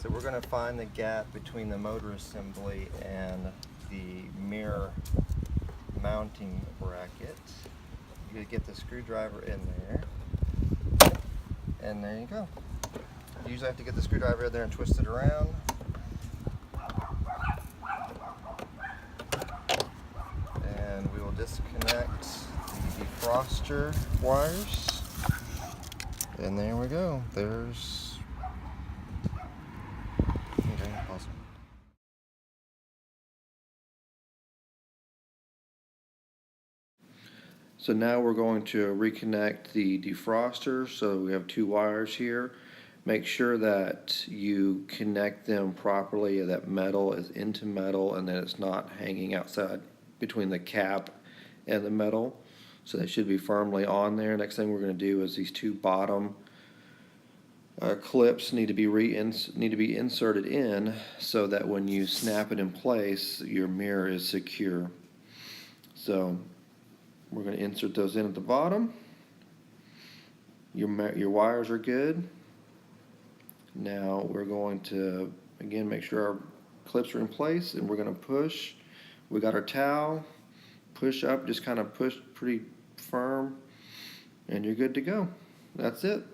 So we're going to find the gap between the motor assembly and the mirror mounting bracket. You get the screwdriver in there, and there you go. You usually have to get the screwdriver in there and twist it around. And we will disconnect the defroster wires. And there we go. There's... Okay, awesome. So now we're going to reconnect the defroster. So we have two wires here. Make sure that you connect them properly, that metal is into metal and that it's not hanging outside between the cap and the metal. So they should be firmly on there. Next thing we're going to do is these two bottom clips need to be inserted in so that when you snap it in place, your mirror is secure. So we're going to insert those in at the bottom. Your wires are good. Now we're going to again make sure our clips are in place, and we're going to push. We got our towel. Push up, just kind of push pretty firm, and you're good to go. That's it.